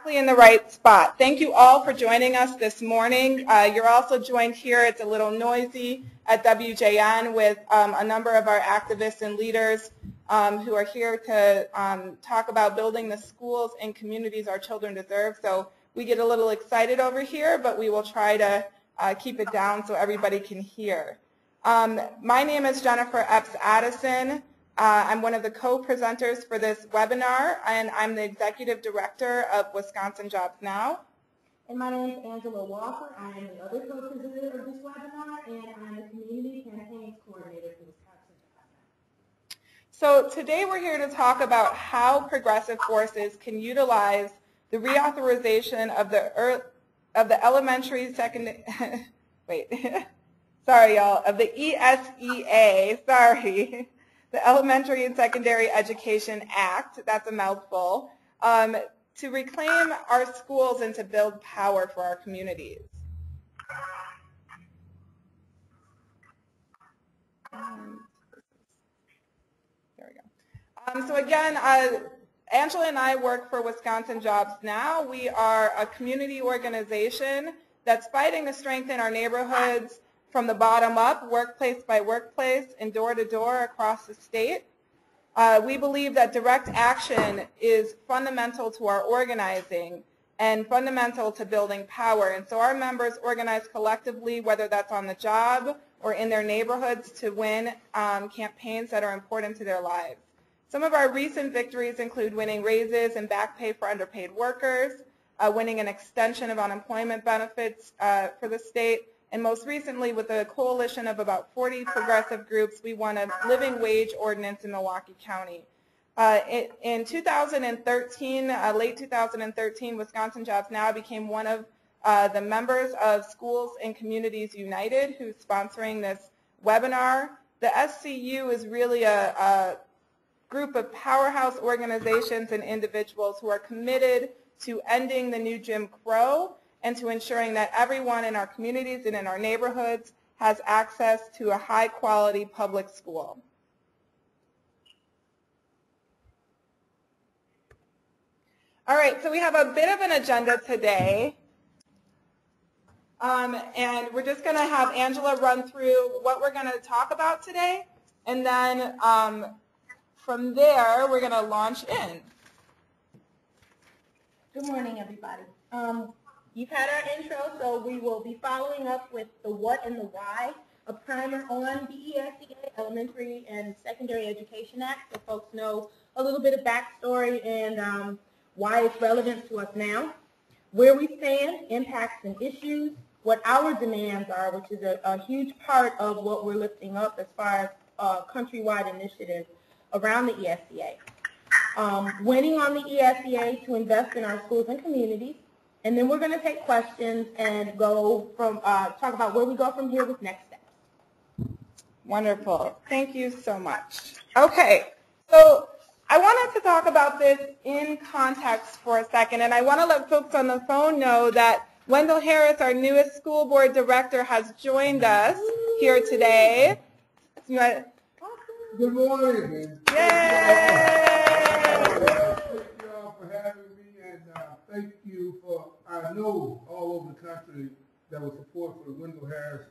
exactly in the right spot. Thank you all for joining us this morning. You're also joined here, it's a little noisy, at WJN with a number of our activists and leaders who are here to talk about building the schools and communities our children deserve. So we get a little excited over here, but we will try to keep it down so everybody can hear. My name is Jennifer Epps Addison. I'm one of the co-presenters for this webinar, and I'm the Executive Director of Wisconsin Jobs Now. And my name is Angela Walker. I am the other co-presenter of this webinar, and I'm the Community Campaigns Coordinator for Wisconsin Jobs Now. So today we're here to talk about how progressive forces can utilize the reauthorization of the elementary, secondary, wait, sorry y'all, of the ESEA, sorry. The Elementary and Secondary Education Act, that's a mouthful, to reclaim our schools and to build power for our communities. There we go. So again, Angela and I work for Wisconsin Jobs Now. We are a community organization that's fighting to strengthen our neighborhoods from the bottom up, workplace by workplace, and door to door across the state. We believe that direct action is fundamental to our organizing and fundamental to building power. And so our members organize collectively, whether that's on the job or in their neighborhoods, to win campaigns that are important to their lives. Some of our recent victories include winning raises and back pay for underpaid workers, winning an extension of unemployment benefits for the state, and most recently, with a coalition of about 40 progressive groups, we won a living wage ordinance in Milwaukee County. In 2013, late 2013, Wisconsin Jobs Now became one of the members of Schools and Communities United, who's sponsoring this webinar. The SCU is really a group of powerhouse organizations and individuals who are committed to ending the new Jim Crow and to ensuring that everyone in our communities and in our neighborhoods has access to a high-quality public school. All right, so we have a bit of an agenda today, and we're just going to have Angela run through what we're going to talk about today, and then from there, we're going to launch in. Good morning, everybody. You've had our intro, so we will be following up with the what and the why, a primer on the ESEA, Elementary and Secondary Education Act, so folks know a little bit of backstory and why it's relevant to us now, where we stand, impacts and issues, what our demands are, which is a huge part of what we're lifting up as far as countrywide initiatives around the ESEA. Winning on the ESEA to invest in our schools and communities. And then we're going to take questions and go from talk about where we go from here with next steps. Wonderful. Thank you so much. Okay, so I wanted to talk about this in context for a second, and I want to let folks on the phone know that Wendell Harris, our newest school board director, has joined us here today. Good morning. Yay! Thank you all for having me, and thank you for, I know all over the country there was support for the Wendell Harris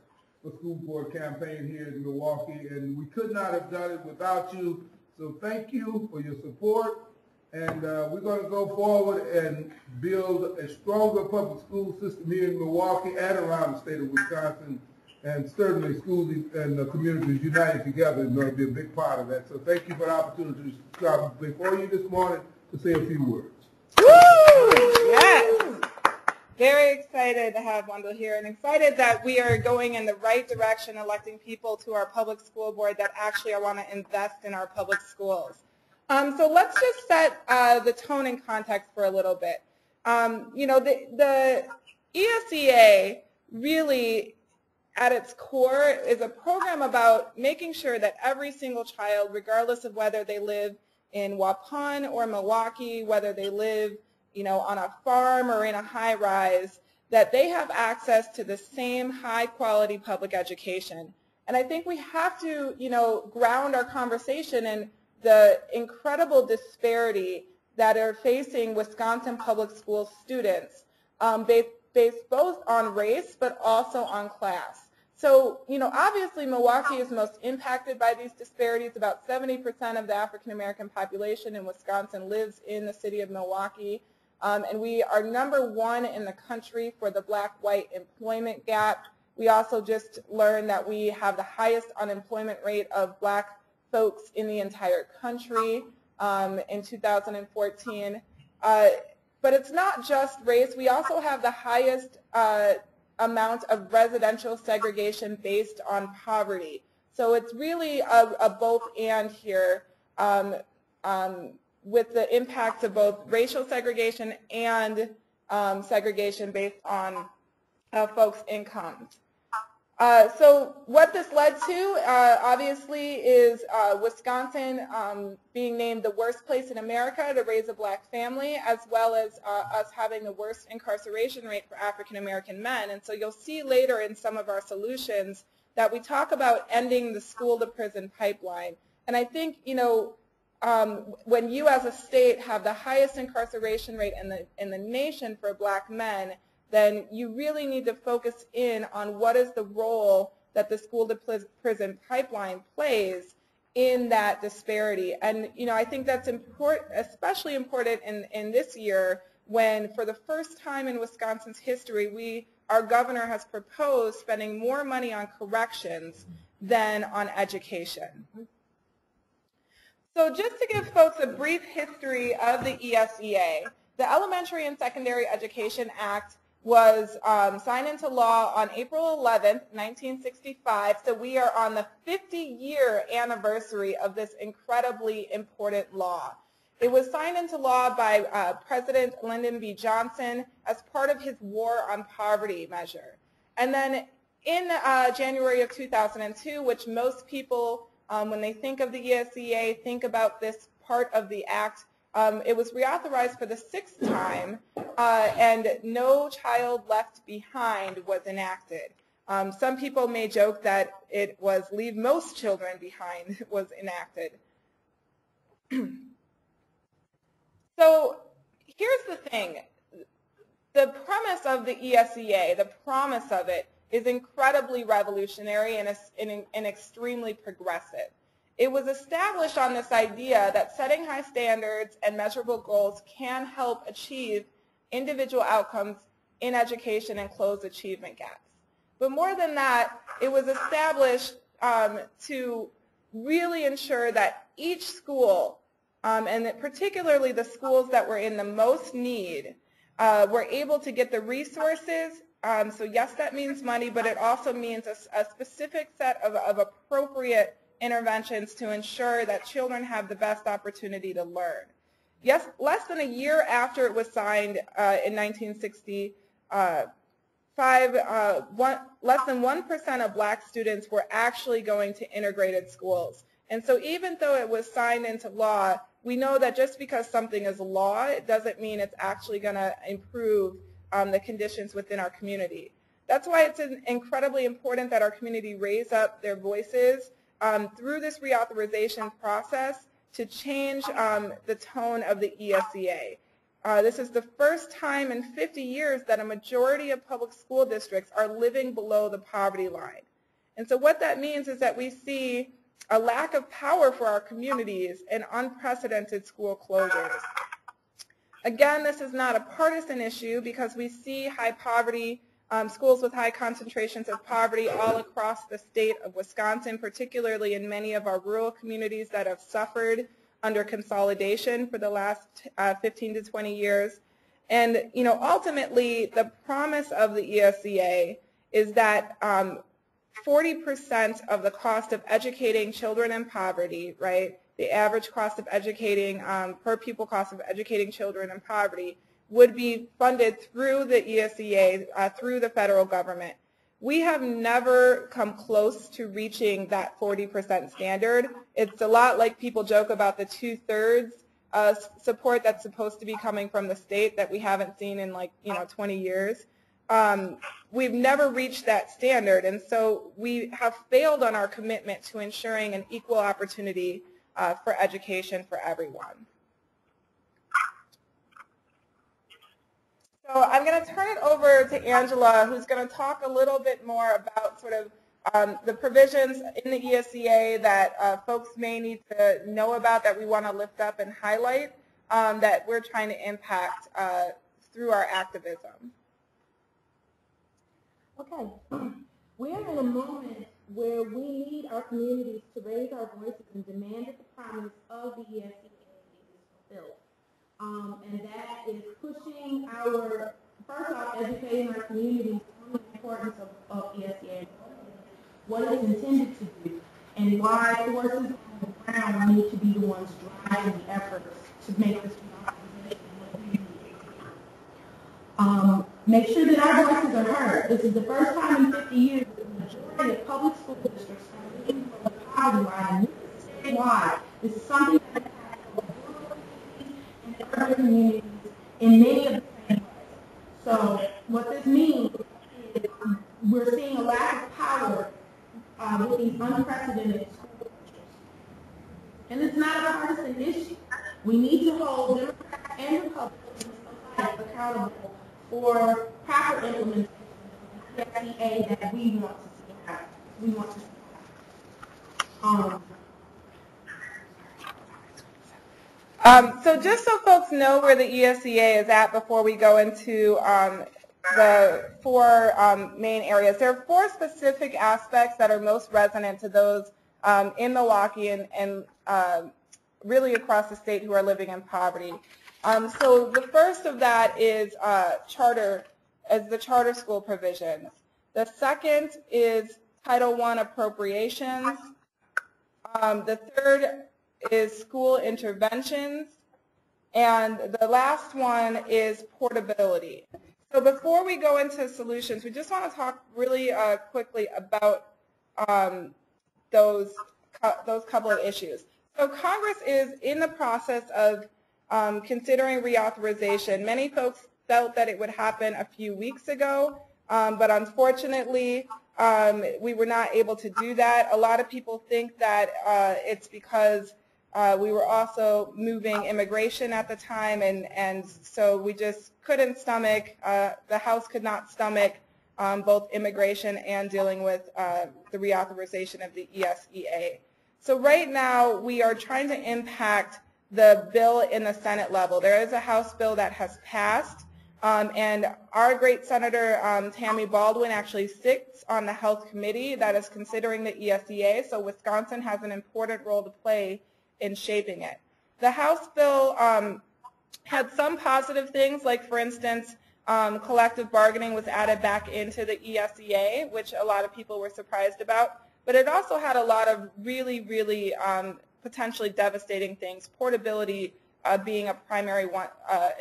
School Board campaign here in Milwaukee, and we could not have done it without you. So thank you for your support, and we're going to go forward and build a stronger public school system here in Milwaukee and around the state of Wisconsin, and certainly schools and the communities united together is going to be a big part of that. So thank you for the opportunity to come before you this morning to say a few words. Woo! Yes. Very excited to have Wendell here and excited that we are going in the right direction, electing people to our public school board that actually want to invest in our public schools. So let's just set the tone and context for a little bit. You know, the ESEA really at its core is a program about making sure that every single child, regardless of whether they live in Waupun or Milwaukee, whether they live, you know, on a farm or in a high rise, that they have access to the same high quality public education. And I think we have to, you know, ground our conversation in the incredible disparity that are facing Wisconsin public school students, based both on race but also on class. So, obviously Milwaukee is most impacted by these disparities. About 70% of the African American population in Wisconsin lives in the city of Milwaukee. And we are #1 in the country for the black-white employment gap. We also just learned that we have the highest unemployment rate of black folks in the entire country in 2014. But it's not just race. We also have the highest amount of residential segregation based on poverty. So it's really a both and here with the impacts of both racial segregation and segregation based on folks' incomes. So what this led to, obviously, is Wisconsin being named the worst place in America to raise a black family, as well as us having the worst incarceration rate for African American men. And so you'll see later in some of our solutions that we talk about ending the school-to-prison pipeline. And I think, when you as a state have the highest incarceration rate in the nation for black men, then you really need to focus in on what is the role that the school-to-prison pipeline plays in that disparity. And, I think that's especially important in this year when, for the first time in Wisconsin's history, our governor has proposed spending more money on corrections than on education. So just to give folks a brief history of the ESEA, the Elementary and Secondary Education Act was signed into law on April 11th, 1965, so we are on the 50-year anniversary of this incredibly important law. It was signed into law by President Lyndon B. Johnson as part of his War on Poverty measure. And then in January of 2002, which most people, when they think of the ESEA, think about this part of the act, it was reauthorized for the 6th time, and No Child Left Behind was enacted. Some people may joke that it was Leave Most Children Behind was enacted. So here's the thing. The premise of the ESEA, the promise of it, is incredibly revolutionary and extremely progressive. It was established on this idea that setting high standards and measurable goals can help achieve individual outcomes in education and close achievement gaps. But more than that, it was established to really ensure that each school, and that particularly the schools that were in the most need, were able to get the resources. So yes, that means money, but it also means a specific set of appropriate interventions to ensure that children have the best opportunity to learn. Yes, less than a year after it was signed in 1965, less than 1% of black students were actually going to integrated schools. And so even though it was signed into law, we know that just because something is law, it doesn't mean it's actually going to improve the conditions within our community. That's why it's incredibly important that our community raise up their voices through this reauthorization process to change the tone of the ESEA. This is the first time in 50 years that a majority of public school districts are living below the poverty line. And so what that means is that we see a lack of power for our communities and unprecedented school closures. Again, this is not a partisan issue because we see high poverty, schools with high concentrations of poverty all across the state of Wisconsin, particularly in many of our rural communities that have suffered under consolidation for the last 15 to 20 years. And ultimately, the promise of the ESEA is that 40% of the cost of educating children in poverty, right, the average cost of educating, per pupil cost of educating children in poverty, would be funded through the ESEA, through the federal government. We have never come close to reaching that 40% standard. It's a lot like people joke about the 2/3 support that's supposed to be coming from the state that we haven't seen in 20 years. We've never reached that standard, and so we have failed on our commitment to ensuring an equal opportunity for education for everyone. So I'm going to turn it over to Angela, who's going to talk a little bit more about sort of the provisions in the ESEA that folks may need to know about, that we want to lift up and highlight, that we're trying to impact through our activism. Okay. We're in a moment where we need our communities to raise our voices and demand that the promise of the ESEA is fulfilled. And that is pushing our, first off, educating our communities on the importance of ESEA, what it's intended to do, and why forces on the ground need to be the ones driving the efforts to make this make sure that our voices are heard. This is the first time in 50 years that the majority of public school districts are living below the poverty line, and this is statewide. This is something that and other communities in many of the same ways. So what this means is we're seeing a lack of power with these unprecedented school districts. And it's not a partisan issue. We need to hold Democrats and Republicans alike accountable for proper implementation of the ESEA that we want to see happen. We want to see So just so folks know where the ESEA is at before we go into the four main areas, there are four specific aspects that are most resonant to those in Milwaukee and really across the state who are living in poverty. So the first of that is the charter school provisions. The second is Title I appropriations. The third is school interventions. And the last one is portability. So before we go into solutions, we just want to talk really quickly about those couple of issues. So Congress is in the process of considering reauthorization. Many folks felt that it would happen a few weeks ago, but unfortunately we were not able to do that. A lot of people think that it's because we were also moving immigration at the time, and so we just couldn't stomach, the House could not stomach both immigration and dealing with the reauthorization of the ESEA. So right now we are trying to impact the bill in the Senate level. There is a House bill that has passed, and our great Senator Tammy Baldwin actually sits on the Health Committee that is considering the ESEA, so Wisconsin has an important role to play in shaping it. The House bill had some positive things, like for instance, collective bargaining was added back into the ESEA, which a lot of people were surprised about, but it also had a lot of really, really potentially devastating things, portability being a primary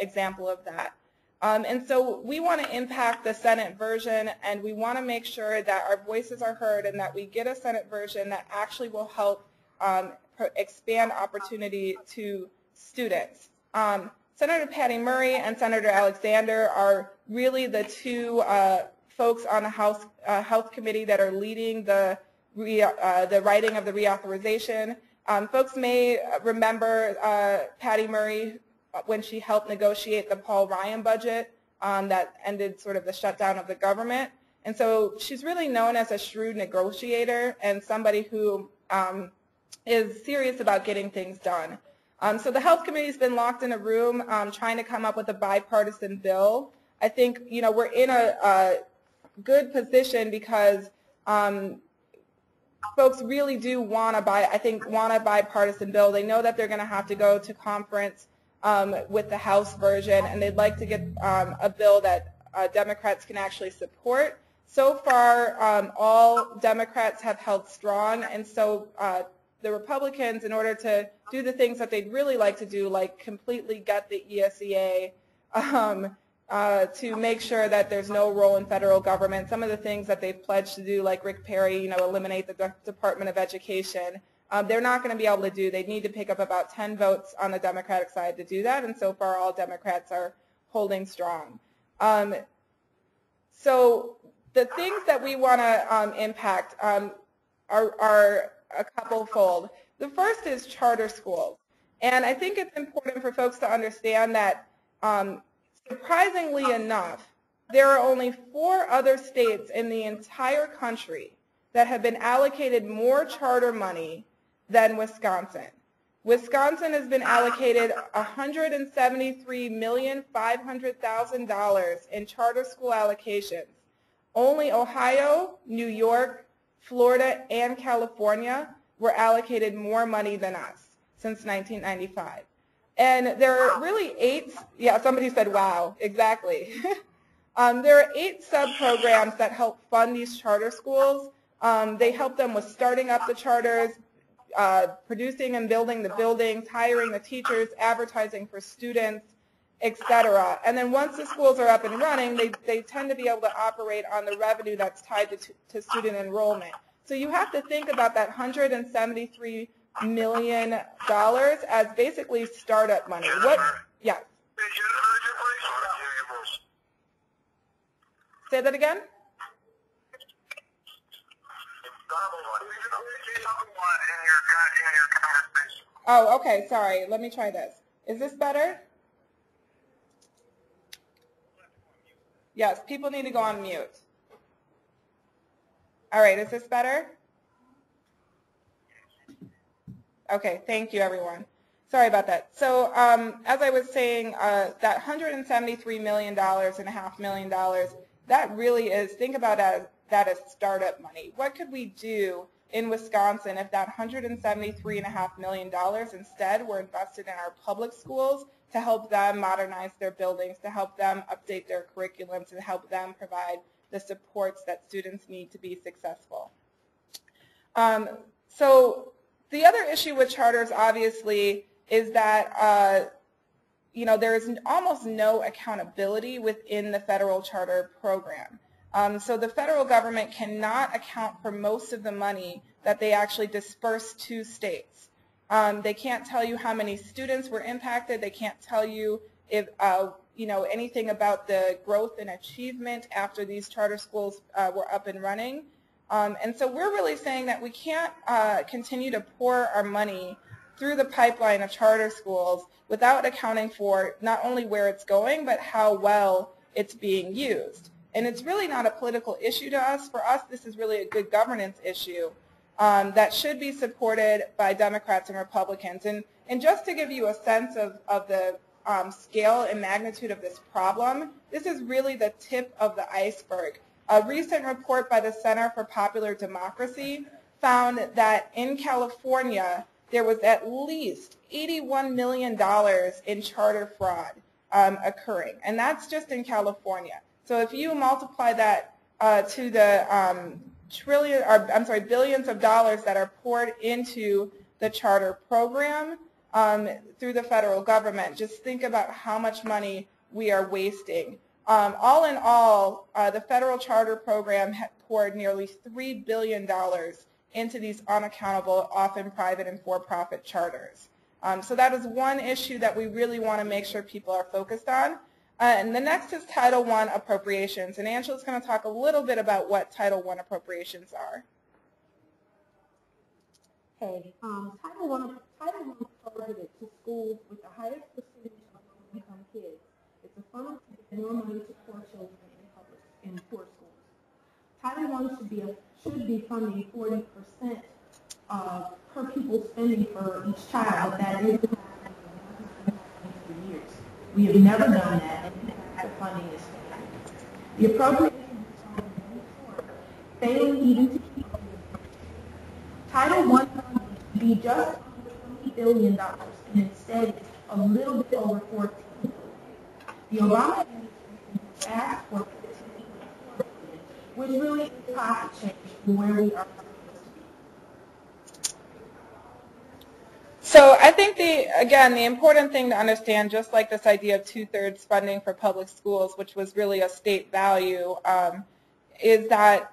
example of that. And so we want to impact the Senate version, and we want to make sure that our voices are heard and that we get a Senate version that actually will help expand opportunity to students. Senator Patty Murray and Senator Alexander are really the two folks on the House Health Committee that are leading the writing of the reauthorization. Folks may remember Patty Murray when she helped negotiate the Paul Ryan budget that ended sort of the shutdown of the government. And so she's really known as a shrewd negotiator and somebody who is serious about getting things done. So the Health Committee has been locked in a room trying to come up with a bipartisan bill. I think we're in a good position because folks really do want a bipartisan bill. They know that they're going to have to go to conference with the House version, and they'd like to get a bill that Democrats can actually support. So far, all Democrats have held strong, and so the Republicans, in order to do the things that they'd really like to do, like completely gut the ESEA, to make sure that there's no role in federal government, some of the things that they've pledged to do, like Rick Perry, eliminate the Department of Education, they're not going to be able to do. They need to pick up about 10 votes on the Democratic side to do that, and so far all Democrats are holding strong. So the things that we want to impact are a couple-fold. The first is charter schools. And I think it's important for folks to understand that Surprisingly enough, there are only 4 other states in the entire country that have been allocated more charter money than Wisconsin. Wisconsin has been allocated $173,500,000 in charter school allocations. Only Ohio, New York, Florida, and California were allocated more money than us since 1995. And there are really 8, yeah, somebody said wow, exactly. There are 8 sub-programs that help fund these charter schools. They help them with starting up the charters, producing and building the buildings, hiring the teachers, advertising for students, etc. And then once the schools are up and running, they tend to be able to operate on the revenue that's tied to student enrollment. So you have to think about that $173 million as basically startup money. What? Yeah. Say that again? Oh, okay, sorry. Let me try this. Is this better? Yes, people need to go on mute. All right, is this better? Okay, thank you, everyone. Sorry about that. So as I was saying, that $173 million and $1.5 million, that really is, think about that as startup money. What could we do in Wisconsin if that $173.5 million instead were invested in our public schools to help them modernize their buildings, to help them update their curriculum, to help them provide the supports that students need to be successful. So the other issue with charters, obviously, is that there is almost no accountability within the federal charter program. So the federal government cannot account for most of the money that they actually disperse to states. They can't tell you how many students were impacted. They can't tell you if anything about the growth and achievement after these charter schools were up and running. And so we're really saying that we can't continue to pour our money through the pipeline of charter schools without accounting for not only where it's going, but how well it's being used. And it's really not a political issue to us. For us, this is really a good governance issue that should be supported by Democrats and Republicans. And just to give you a sense of the scale and magnitude of this problem, this is really the tip of the iceberg. A recent report by the Center for Popular Democracy found that in California, there was at least $81 million in charter fraud occurring. And that's just in California. So if you multiply that to the billions of dollars that are poured into the charter program through the federal government, just think about how much money we are wasting. All in all, the federal charter program poured nearly $3 billion into these unaccountable, often private and for-profit charters. So that is one issue that we really want to make sure people are focused on. And the next is Title I appropriations. And Angela's going to talk a little bit about what Title I appropriations are. Okay, Title I is targeted to schools with the highest percentage of low-income kids. It's a funnel to get more money to poor children in poor schools. Title I should be funding 40% per pupil spending for each child, but that is for years. We have never done that, and the funding is failing. The appropriations are failing even to keep up. Title I funding should be just under $20 billion, and instead it's a little bit over $14 billion. The Obama administration asked for $15 billion, which really is pocket change from where we are. So I think the important thing to understand, just like this idea of 2/3 funding for public schools, which was really a state value, is that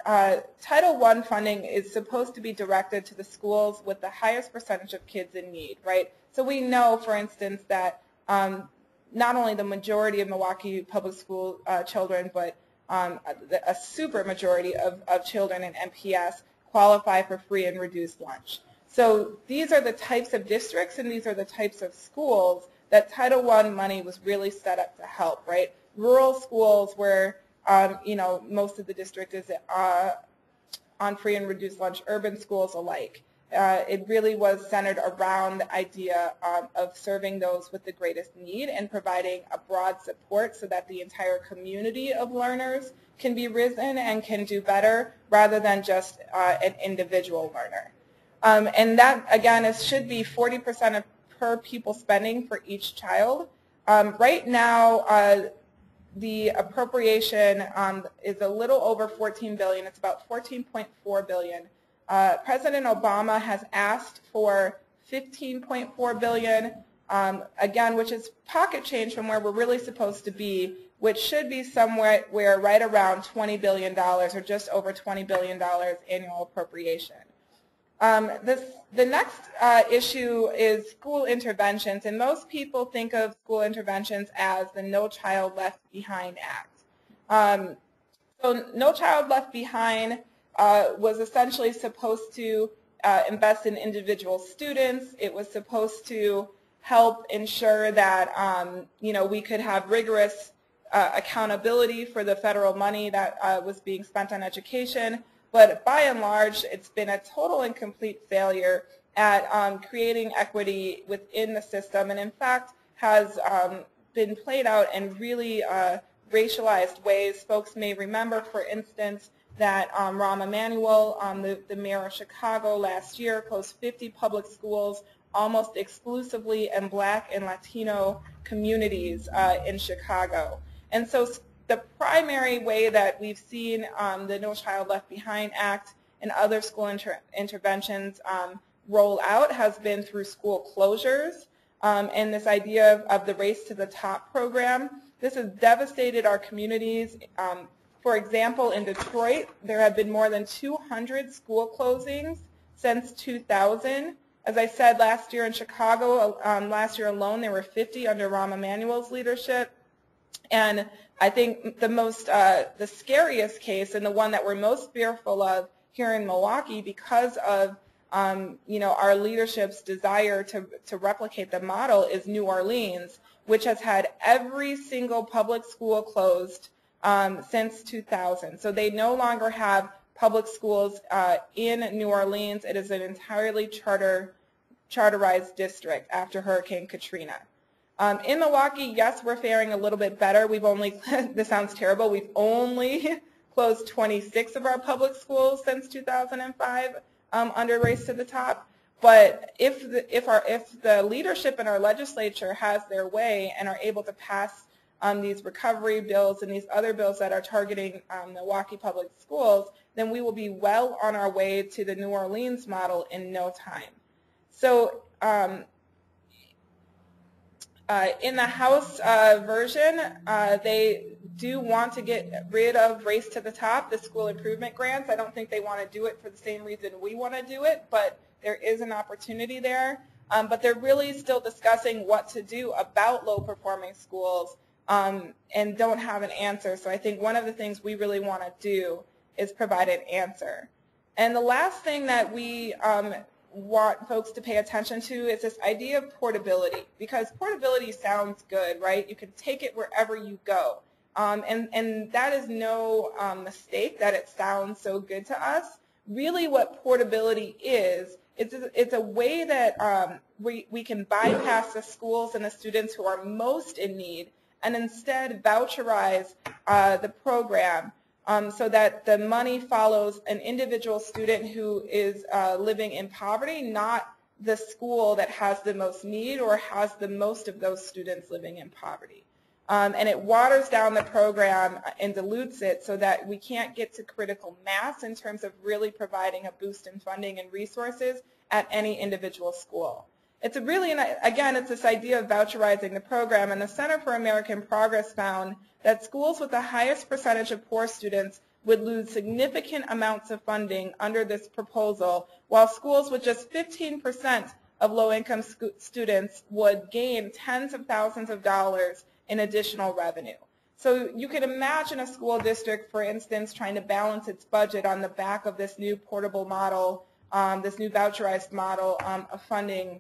Title I funding is supposed to be directed to the schools with the highest percentage of kids in need, right? So we know, for instance, that not only the majority of Milwaukee public school children, but a super majority of children in MPS qualify for free and reduced lunch. So these are the types of districts and these are the types of schools that Title I money was really set up to help, right? rural schools where, you know, most of the district is on free and reduced lunch, urban schools alike. It really was centered around the idea of serving those with the greatest need and providing a broad support so that the entire community of learners can be risen and can do better rather than just an individual learner. And that, again, should be 40% of per pupil spending for each child. Right now, the appropriation is a little over $14 billion. It's about $14.4 billion. President Obama has asked for $15.4 billion, again, which is pocket change from where we're really supposed to be, which should be somewhere right around $20 billion or just over $20 billion annual appropriation. The next issue is school interventions, and most people think of school interventions as the No Child Left Behind Act. So No Child Left Behind was essentially supposed to invest in individual students. It was supposed to help ensure that you know, we could have rigorous accountability for the federal money that was being spent on education. But by and large, it's been a total and complete failure at creating equity within the system, and in fact has been played out in really racialized ways. Folks may remember, for instance, that Rahm Emanuel, the mayor of Chicago last year, closed 50 public schools almost exclusively in Black and Latino communities in Chicago. And so the primary way that we've seen the No Child Left Behind Act and other school interventions roll out has been through school closures and this idea of the Race to the Top program. This has devastated our communities. For example, in Detroit, there have been more than 200 school closings since 2000. As I said, last year in Chicago, last year alone, there were 50 under Rahm Emanuel's leadership. And I think the scariest case, and the one that we're most fearful of here in Milwaukee because of you know, our leadership's desire to replicate the model, is New Orleans, which has had every single public school closed since 2000. So they no longer have public schools in New Orleans. It is an entirely charterized district after Hurricane Katrina. In Milwaukee, yes, we're faring a little bit better. We've only, this sounds terrible, we've only closed 26 of our public schools since 2005 under Race to the Top. But if the leadership in our legislature has their way and are able to pass these recovery bills and these other bills that are targeting Milwaukee public schools, then we will be well on our way to the New Orleans model in no time. So in the House version, they do want to get rid of Race to the Top, the school improvement grants. I don't think they want to do it for the same reason we want to do it, but there is an opportunity there. But they're really still discussing what to do about low-performing schools and don't have an answer. So I think one of the things we really want to do is provide an answer. And the last thing that we want folks to pay attention to is this idea of portability, because portability sounds good, right? You can take it wherever you go. And that is no mistake that it sounds so good to us. Really what portability is, it's a way that we can bypass the schools and the students who are most in need and instead voucherize the program so that the money follows an individual student who is living in poverty, not the school that has the most need or has the most of those students living in poverty. And it waters down the program and dilutes it so that we can't get to critical mass in terms of really providing a boost in funding and resources at any individual school. It's a really, again, it's this idea of voucherizing the program, and the Center for American Progress found that schools with the highest percentage of poor students would lose significant amounts of funding under this proposal, while schools with just 15% of low-income students would gain tens of thousands of dollars in additional revenue. So you can imagine a school district, for instance, trying to balance its budget on the back of this new portable model, this new voucherized model of funding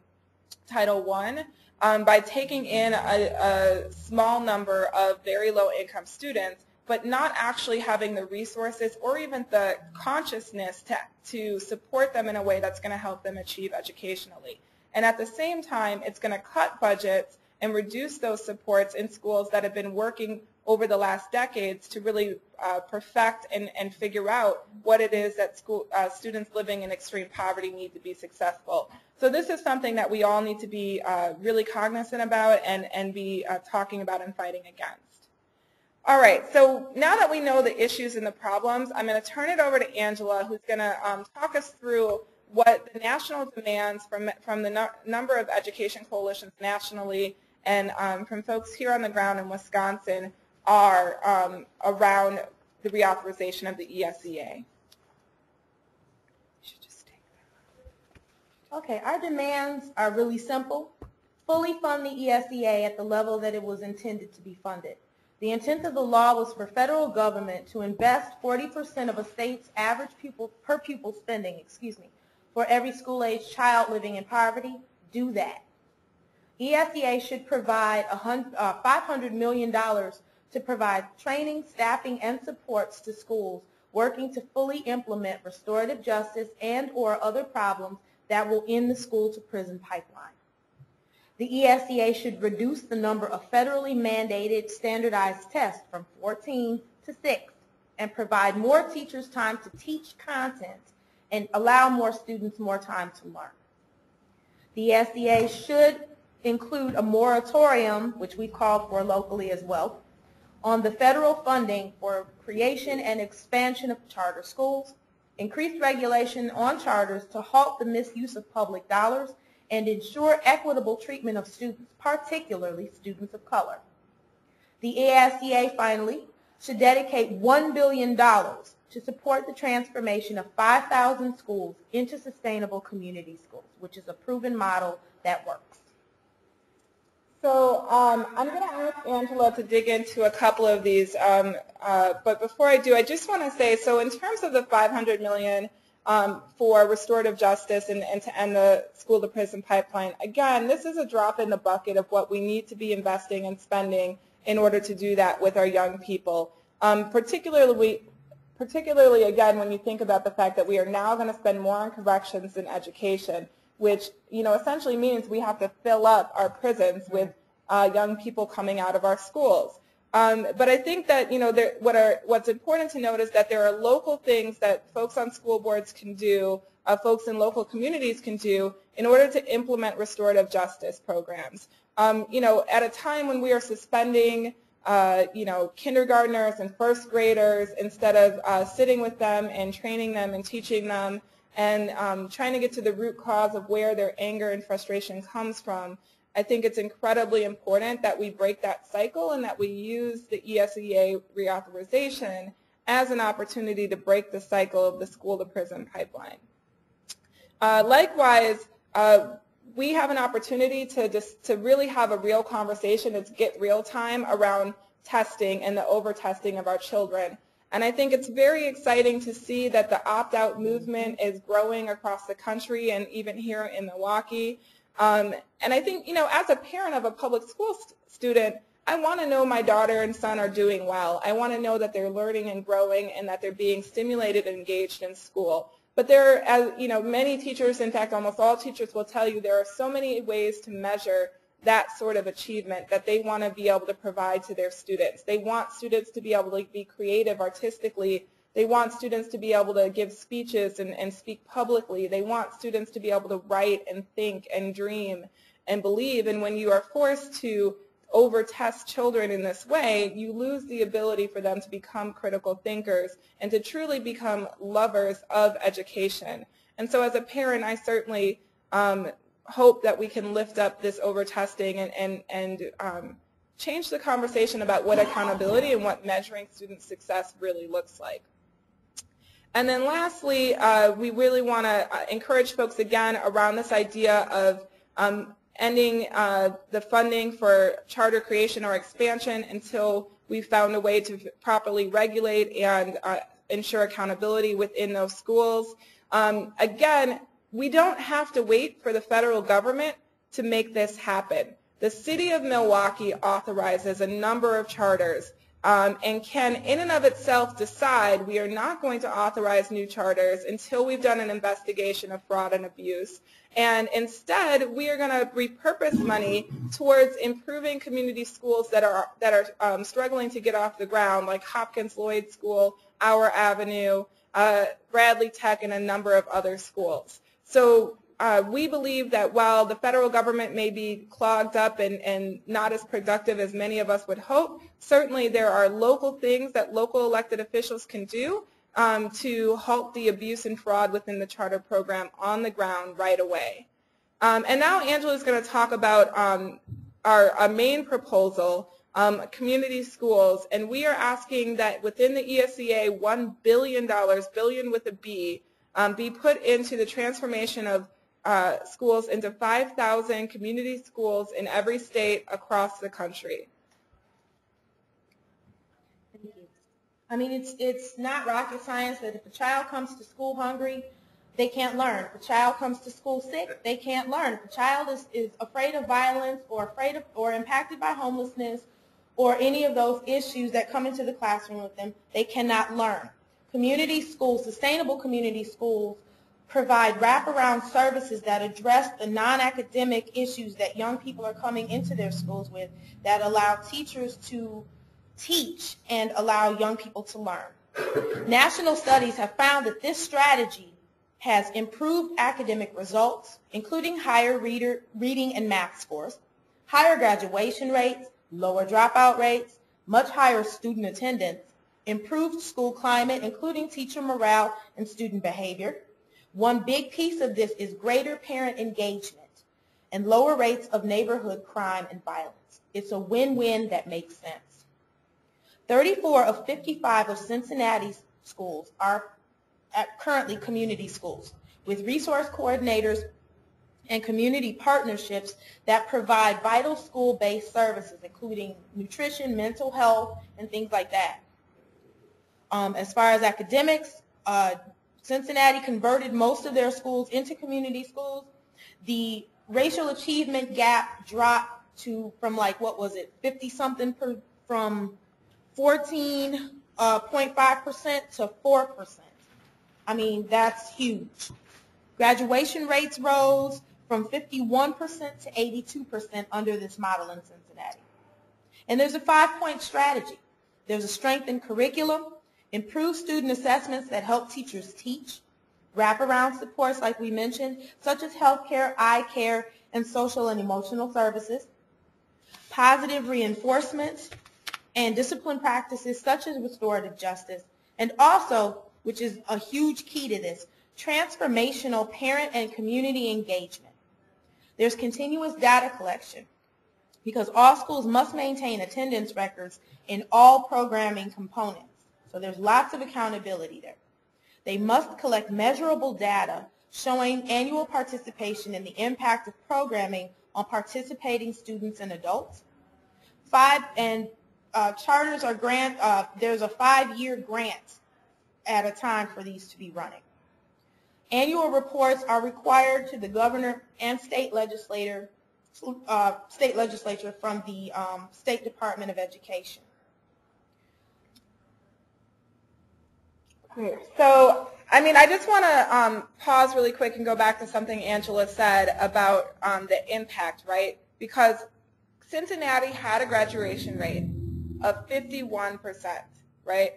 Title I. by taking in a small number of very low-income students, but not actually having the resources or even the consciousness to support them in a way that's going to help them achieve educationally. And at the same time, it's going to cut budgets and reduce those supports in schools that have been working over the last decades to really perfect and figure out what it is that students living in extreme poverty need to be successful. So this is something that we all need to be really cognizant about and be talking about and fighting against. All right, so now that we know the issues and the problems, I'm going to turn it over to Angela, who's going to talk us through what the national demands from the number of education coalitions nationally and from folks here on the ground in Wisconsin are around the reauthorization of the ESEA. Okay, our demands are really simple. Fully fund the ESEA at the level that it was intended to be funded. The intent of the law was for federal government to invest 40% of a state's average per pupil spending, for every school-age child living in poverty. Do that. ESEA should provide $500 million to provide training, staffing, and supports to schools working to fully implement restorative justice and/or other problems that will end the school-to-prison pipeline. The ESEA should reduce the number of federally mandated standardized tests from 14 to 6 and provide more teachers time to teach content and allow more students more time to learn. The ESEA should include a moratorium, which we called for locally as well, on the federal funding for creation and expansion of charter schools, increased regulation on charters to halt the misuse of public dollars, and ensure equitable treatment of students, particularly students of color. The ESEA, finally, should dedicate $1 billion to support the transformation of 5,000 schools into sustainable community schools, which is a proven model that works. So I'm going to ask Angela to dig into a couple of these, but before I do, I just want to say, so in terms of the $500 million for restorative justice and to end the school-to-prison pipeline, again, this is a drop in the bucket of what we need to be investing and spending in order to do that with our young people. Particularly, again, when you think about the fact that we are now going to spend more on corrections than education, which essentially means we have to fill up our prisons with young people coming out of our schools. But I think that what's important to note is that there are local things that folks on school boards can do, folks in local communities can do in order to implement restorative justice programs. At a time when we are suspending kindergartners and first graders instead of sitting with them and training them and teaching them and trying to get to the root cause of where their anger and frustration comes from, I think it's incredibly important that we break that cycle and that we use the ESEA reauthorization as an opportunity to break the cycle of the school-to-prison pipeline. Likewise, we have an opportunity to really have a real conversation, to get real time around testing and the over-testing of our children. And I think it's very exciting to see that the opt-out movement is growing across the country and even here in Milwaukee. And I think, as a parent of a public school student, I want to know my daughter and son are doing well. I want to know that they're learning and growing and that they're being stimulated and engaged in school. But there, as many teachers, in fact, almost all teachers will tell you, there are so many ways to measure that sort of achievement that they want to be able to provide to their students. They want students to be able to be creative artistically. They want students to be able to give speeches and speak publicly. They want students to be able to write and think and dream and believe. And when you are forced to over-test children in this way, you lose the ability for them to become critical thinkers and to truly become lovers of education. And so as a parent, I certainly hope that we can lift up this over-testing and change the conversation about what accountability and what measuring student success really looks like. And then lastly, we really want to encourage folks again around this idea of ending the funding for charter creation or expansion until we've found a way to properly regulate and ensure accountability within those schools. Again, we don't have to wait for the federal government to make this happen. The City of Milwaukee authorizes a number of charters and can in and of itself decide we are not going to authorize new charters until we've done an investigation of fraud and abuse. And instead, we are going to repurpose money towards improving community schools that are struggling to get off the ground, like Hopkins Lloyd School, Our Avenue, Bradley Tech, and a number of other schools. So we believe that while the federal government may be clogged up and not as productive as many of us would hope, certainly there are local things that local elected officials can do to halt the abuse and fraud within the charter program on the ground right away. And now Angela is going to talk about our main proposal, community schools, and we are asking that within the ESEA $1 billion, billion with a B, be put into the transformation of schools into 5,000 community schools in every state across the country. Thank you. I mean, it's not rocket science that if a child comes to school hungry, they can't learn. If a child comes to school sick, they can't learn. If a child is afraid of violence or impacted by homelessness or any of those issues that come into the classroom with them, they cannot learn. Community schools, sustainable community schools, provide wraparound services that address the non-academic issues that young people are coming into their schools with, that allow teachers to teach and allow young people to learn. National studies have found that this strategy has improved academic results, including higher reading and math scores, higher graduation rates, lower dropout rates, much higher student attendance, improved school climate, including teacher morale and student behavior. One big piece of this is greater parent engagement and lower rates of neighborhood crime and violence. It's a win-win that makes sense. 34 of 55 of Cincinnati's schools are currently community schools with resource coordinators and community partnerships that provide vital school-based services, including nutrition, mental health, and things like that. As far as academics, Cincinnati converted most of their schools into community schools. The racial achievement gap dropped to from like, what was it, 50-something from 14.5% to 4%. I mean, that's huge. Graduation rates rose from 51% to 82% under this model in Cincinnati. And there's a 5-point strategy. There's a strengthened curriculum, improved student assessments that help teachers teach, wraparound supports like we mentioned, such as health care, eye care, and social and emotional services, positive reinforcements, and discipline practices such as restorative justice, and also, which is a huge key to this, transformational parent and community engagement. There's continuous data collection because all schools must maintain attendance records in all programming components. So there's lots of accountability there. They must collect measurable data showing annual participation and the impact of programming on participating students and adults. Charters are there's a 5-year grant at a time for these to be running. Annual reports are required to the governor and state legislature from the State Department of Education. So, I mean, I just want to pause really quick and go back to something Angela said about the impact, right? Because Cincinnati had a graduation rate of 51%, right?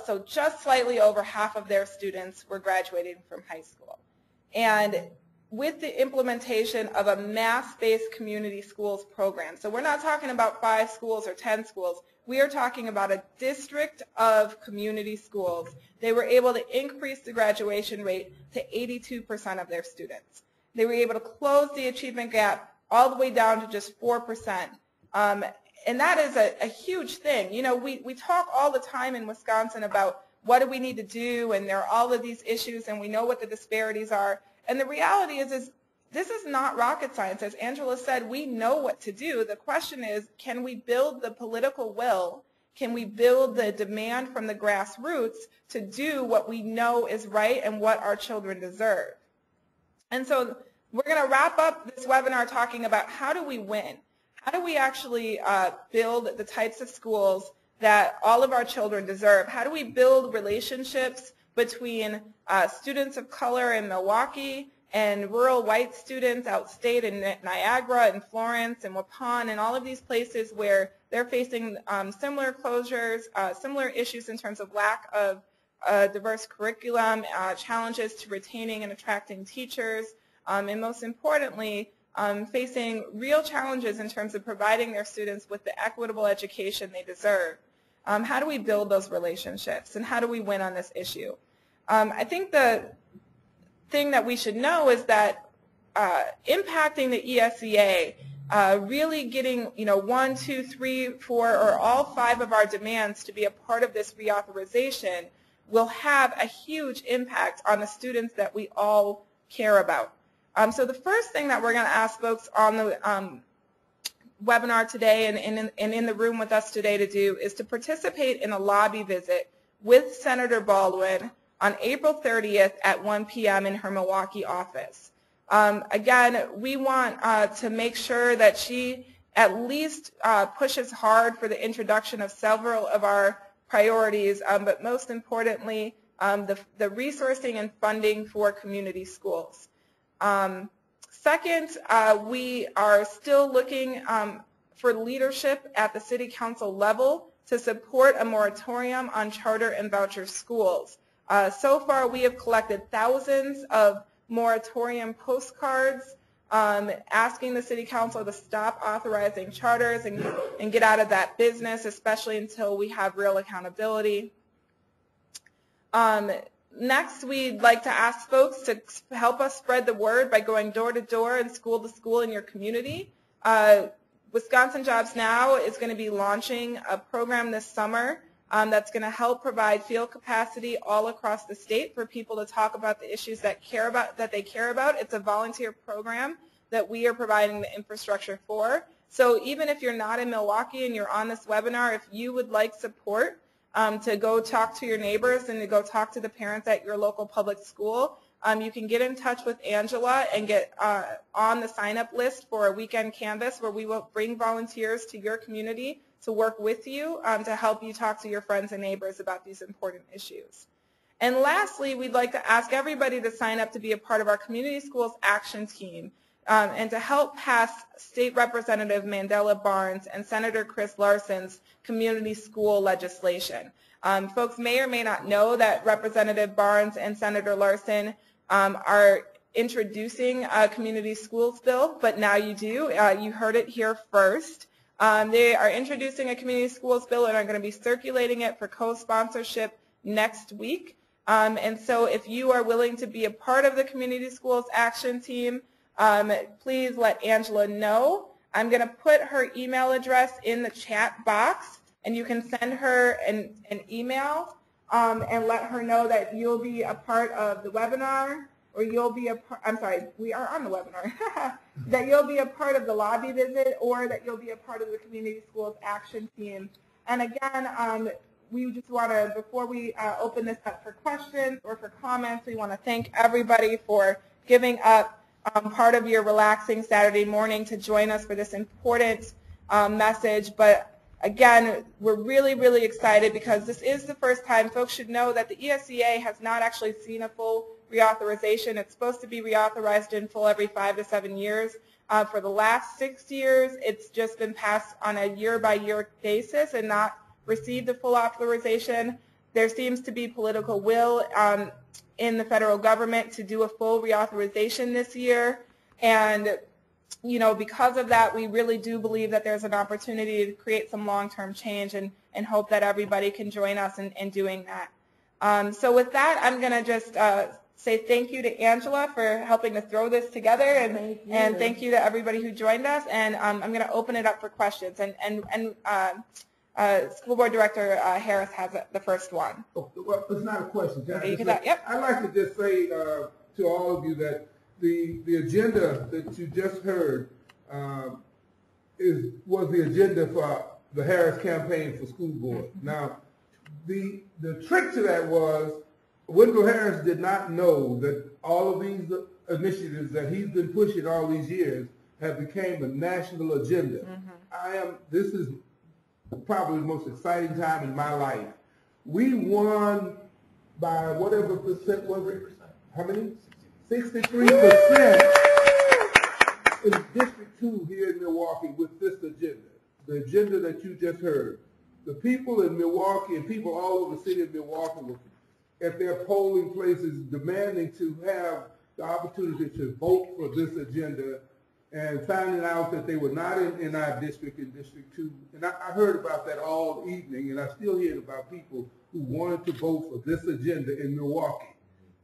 So just slightly over half of their students were graduating from high school. And with the implementation of a mass-based community schools program, so we're not talking about 5 schools or 10 schools, we are talking about a district of community schools. They were able to increase the graduation rate to 82% of their students. They were able to close the achievement gap all the way down to just 4%. And that is a huge thing. You know, we talk all the time in Wisconsin about what do we need to do, and there are all of these issues, and we know what the disparities are. And the reality is this is not rocket science. As Angela said, we know what to do. The question is, can we build the political will? Can we build the demand from the grassroots to do what we know is right and what our children deserve? And so we're going to wrap up this webinar talking about how do we win? how do we actually build the types of schools that all of our children deserve? How do we build relationships between students of color in Milwaukee and rural white students outstate in Niagara and Florence and Waupun and all of these places where they're facing similar closures, similar issues in terms of lack of diverse curriculum, challenges to retaining and attracting teachers, and most importantly, facing real challenges in terms of providing their students with the equitable education they deserve. How do we build those relationships, and how do we win on this issue? I think the thing that we should know is that impacting the ESEA, really getting 1, 2, 3, 4, or all 5 of our demands to be a part of this reauthorization will have a huge impact on the students that we all care about. So the first thing that we're going to ask folks on the webinar today and in the room with us today to do is to participate in a lobby visit with Senator Baldwin on April 30th at 1 p.m. in her Milwaukee office. Again, we want to make sure that she at least pushes hard for the introduction of several of our priorities, but most importantly, the resourcing and funding for community schools. Second, we are still looking for leadership at the City Council level to support a moratorium on charter and voucher schools. So far, we have collected thousands of moratorium postcards asking the City Council to stop authorizing charters and get out of that business, especially until we have real accountability. Next, we'd like to ask folks to help us spread the word by going door to door and school to school in your community. Wisconsin Jobs Now is going to be launching a program this summer that's going to help provide field capacity all across the state for people to talk about the issues that they care about. It's a volunteer program that we are providing the infrastructure for. So even if you're not in Milwaukee and you're on this webinar, if you would like support to go talk to your neighbors and to go talk to the parents at your local public school, you can get in touch with Angela and get on the sign-up list for a weekend canvas where we will bring volunteers to your community to work with you to help you talk to your friends and neighbors about these important issues. And lastly, we'd like to ask everybody to sign up to be a part of our Community Schools Action Team and to help pass State Representative Mandela Barnes and Senator Chris Larson's community school legislation. Folks may or may not know that Representative Barnes and Senator Larson are introducing a community schools bill, but now you do. You heard it here first. They are introducing a community schools bill and are going to be circulating it for co-sponsorship next week. And so if you are willing to be a part of the Community Schools Action Team, please let Angela know. I'm going to put her email address in the chat box, and you can send her an email and let her know that you'll be a part of the webinar, or you'll be we are on the webinar, that you'll be a part of the lobby visit, or that you'll be a part of the Community Schools Action Team. And again, we just want to, before we open this up for questions or for comments, we want to thank everybody for giving up part of your relaxing Saturday morning to join us for this important message. But again, we're really, really excited because this is the first time. Folks should know that the ESEA has not actually seen a full reauthorization. It's supposed to be reauthorized in full every 5 to 7 years. For the last 6 years, it's just been passed on a year-by-year basis and not received a full authorization. There seems to be political will in the federal government to do a full reauthorization this year. And because of that, we really do believe that there's an opportunity to create some long-term change and hope that everybody can join us in doing that. So with that, I'm going to just say thank you to Angela for helping to throw this together, and thank you to everybody who joined us. And I'm going to open it up for questions. School Board Director Harris has the first one. Oh, well, it's not a question, John. Okay, yep. I'd like to just say to all of you that the agenda that you just heard was the agenda for the Harris campaign for school board. Now, the trick to that was Wendell Harris did not know that all of these initiatives that he's been pushing all these years have became a national agenda. This is probably the most exciting time in my life. We won by whatever percent was it? How many? 63% in District 2 here in Milwaukee with this agenda, the agenda that you just heard. The people in Milwaukee and people all over the city of Milwaukee were at their polling places demanding to have the opportunity to vote for this agenda, and finding out that they were not in our district, in District 2. And I heard about that all evening, and I still hear about people who wanted to vote for this agenda in Milwaukee.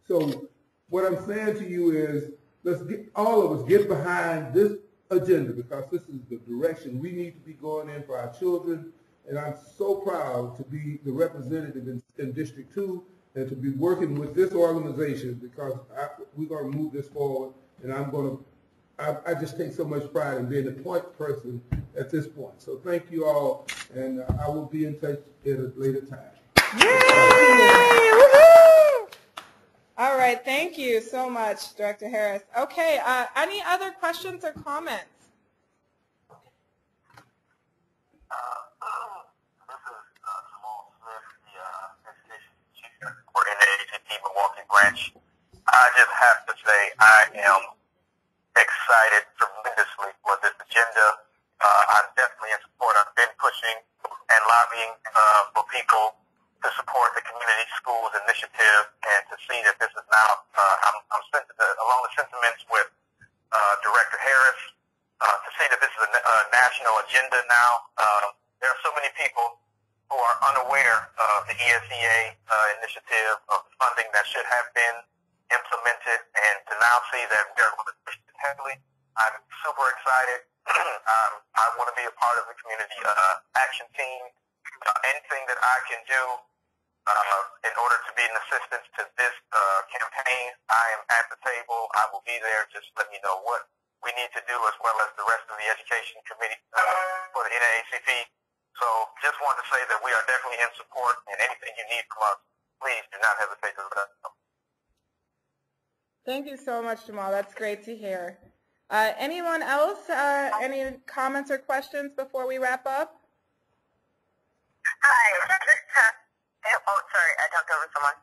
So what I'm saying to you is, let's get, all of us get behind this agenda, because this is the direction we need to be going in for our children. And I'm so proud to be the representative in District 2 and to be working with this organization, because we're going to move this forward. And I just take so much pride in being the point person at this point. So thank you all, and I will be in touch at a later time. Yay! Woohoo! All right, thank you so much, Director Harris. Okay, any other questions or comments? For NAACP Milwaukee branch. I just have to say I am excited tremendously for this agenda. I'm definitely in support. I've been pushing and lobbying for people to support the community schools initiative, and to see that this is now, I'm along the sentiments with Director Harris, to see that this is a national agenda now. There are so many people who are unaware of the ESEA initiative, of the funding that should have been implemented, and to now see that we are going to push it heavily, I'm super excited. I want to be a part of the community action team. Anything that I can do in order to be an assistance to this campaign, I am at the table. I will be there. Just let me know what we need to do, as well as the rest of the education committee for the NAACP. So just wanted to say that we are definitely in support, and anything you need from us, please do not hesitate to let us know. Thank you so much, Jamal. That's great to hear. Anyone else? Any comments or questions before we wrap up? Hi. Oh, sorry, I talked over someone.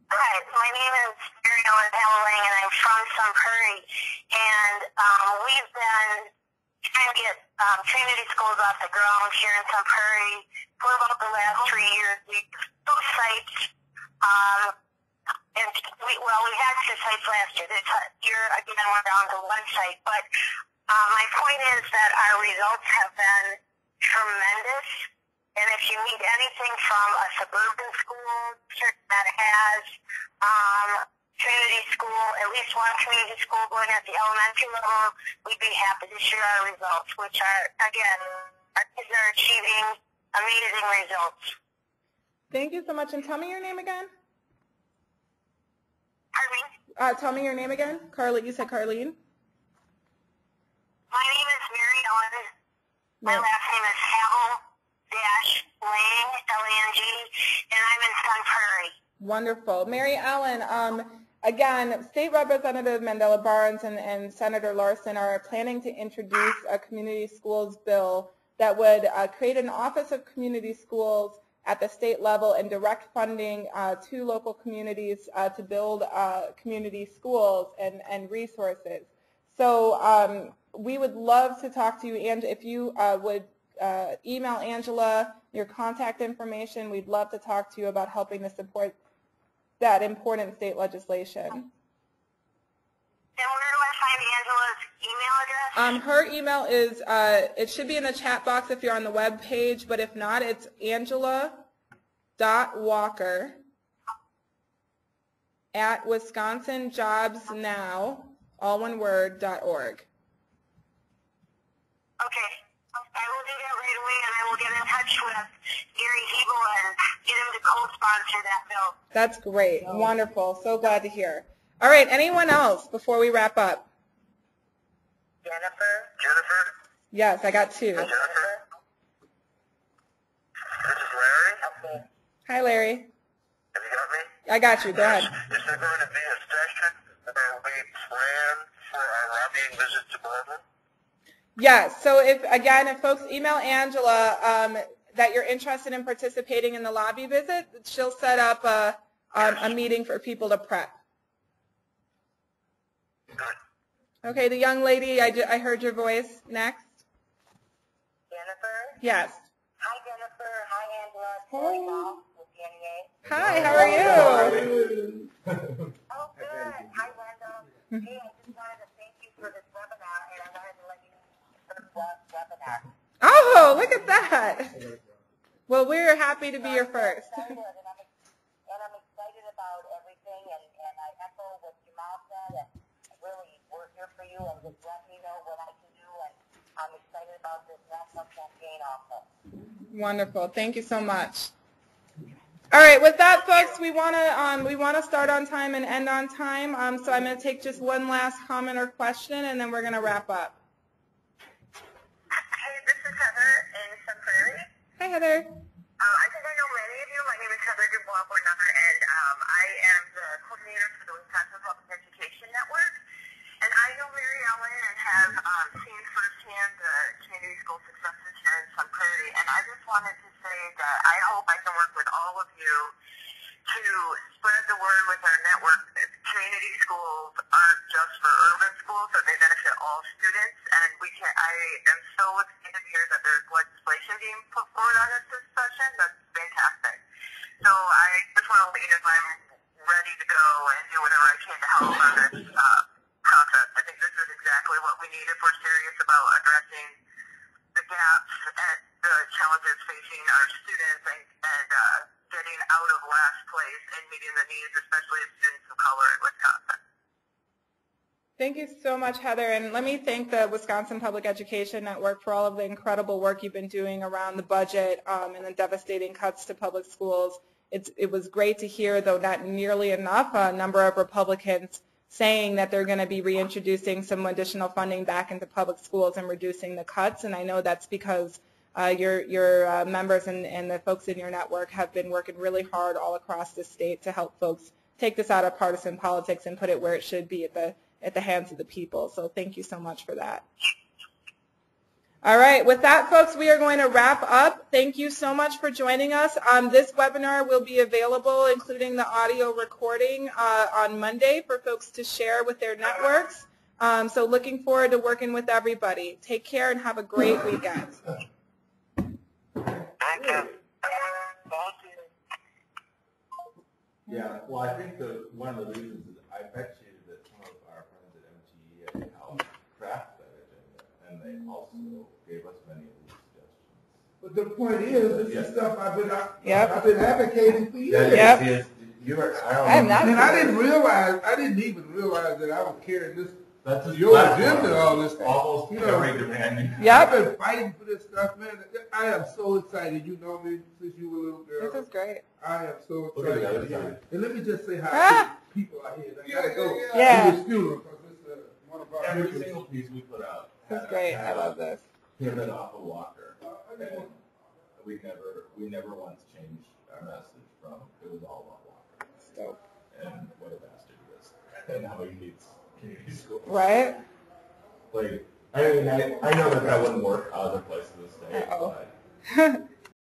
Hi, my name is Mary Ellen Helling, and I'm from Sunbury, and we've been trying to get community schools off the ground here in Sunbury for about the last 3 years. We have 2 sites, and we had 2 sites last year. This year, again, we're down to 1 site. But my point is that our results have been tremendous. And if you need anything from a suburban school that has community school, at least 1 community school going at the elementary level, we'd be happy to share our results, which are, again, our kids are achieving amazing results. Thank you so much. And tell me your name again. Pardon me? Tell me your name again. Carly, you said Carlene? My name is Mary Ellen. My last name is Havel-Lang, L-A-N-G, and I'm in Sun Prairie. Wonderful. Mary Ellen, again, State Representative Mandela Barnes and Senator Larson are planning to introduce a community schools bill that would create an Office of Community Schools at the state level and direct funding to local communities to build community schools and resources. So we would love to talk to you, and if you would email Angela your contact information, we'd love to talk to you about helping to support that important state legislation. And where do I find Angela's email address? Her email is, it should be in the chat box if you're on the web page, but if not, it's angela.walker@wisconsinjobsnow, all one word, .org. Okay. I will do that right away, and I will get in touch with Gary Hebel and get him to co-sponsor that bill. That's great. Wonderful. So glad to hear. All right. Anyone else before we wrap up? Jennifer? Yes, I got 2. Jennifer? This is Larry. Okay. Hi, Larry. Have you got me? I got you. Go ahead. Is there going to be a session where we plan for our lobbying visit to Berlin? Yes. So if folks email Angela that you're interested in participating in the lobby visit, she'll set up a meeting for people to prep. Good. Okay, the young lady, I heard your voice. Next. Jennifer? Yes. Hi, Jennifer. Hi, Angela. Hey. With the NEA. Hi, how are you? Oh, good. Hi, Wendell. Hey, I just wanted to thank you for this webinar, and I wanted to let you know the first webinar. Oh, look at that. Well, we're happy to be your first. I'm excited about everything, and I echo what Jamal said, and really, we're here for you, and just let me know what I can do, and I'm excited about this national campaign also. Wonderful. Thank you so much. All right, with that, folks, we want to start on time and end on time. So I'm going to take just one last comment or question, and then we're going to wrap up. Hey, this is Heather in Sun Prairie. Hi, Heather. I think I know many of you. My name is Heather Dubois Bornummer, and I am the coordinator for the Wisconsin Public Education Network. And I know Mary Ellen and have seen firsthand the community school successes here in Sun Prairie. And I just wanted to say that I hope I can work with all of you to spread the word with our network that community schools aren't just for urban schools, that they benefit all students. And I am so excited to hear that there's legislation being put forward on this session. That's fantastic. So I just want to let you know I'm ready to go and do whatever I can to help on this process. I think this is exactly what we need if we're serious about addressing the gaps and the challenges facing our students and getting out of last place and meeting the needs, especially of students of color in Wisconsin. Thank you so much, Heather. And let me thank the Wisconsin Public Education Network for all of the incredible work you've been doing around the budget and the devastating cuts to public schools. It was great to hear, though not nearly enough, a number of Republicans saying that they're going to be reintroducing some additional funding back into public schools and reducing the cuts. And I know that's because your members and the folks in your network have been working really hard all across the state to help folks take this out of partisan politics and put it where it should be at the hands of the people. So thank you so much for that. All right, with that, folks, we are going to wrap up. Thank you so much for joining us. This webinar will be available, including the audio recording, on Monday for folks to share with their networks. So looking forward to working with everybody. Take care and have a great weekend. Thank you. Thank you. Yeah, well, I think one of the reasons is I bet you that some of our friends at MTE have helped craft that agenda, and they also gave us many of these suggestions. But the point is, this is stuff I've been advocating for years. Yep. And I didn't even realize that I was carrying this, your agenda, all this stuff. Almost every demand. I've been fighting for this stuff, man. I am so excited. You know me since you were a little girl. This is great. I am so Look at the other excited. side. And let me just say hi to people out here. I gotta go Yeah. to this funeral because it's one of our Every rituals. single piece we put out. This is great. I love this. Pivot off a walker. And we never once changed our message from it was all about Walker. Dope. And what a bastard he is. And how he needs community schools. Right? Like, I mean, I know that wouldn't work other places in the state, Uh-oh. but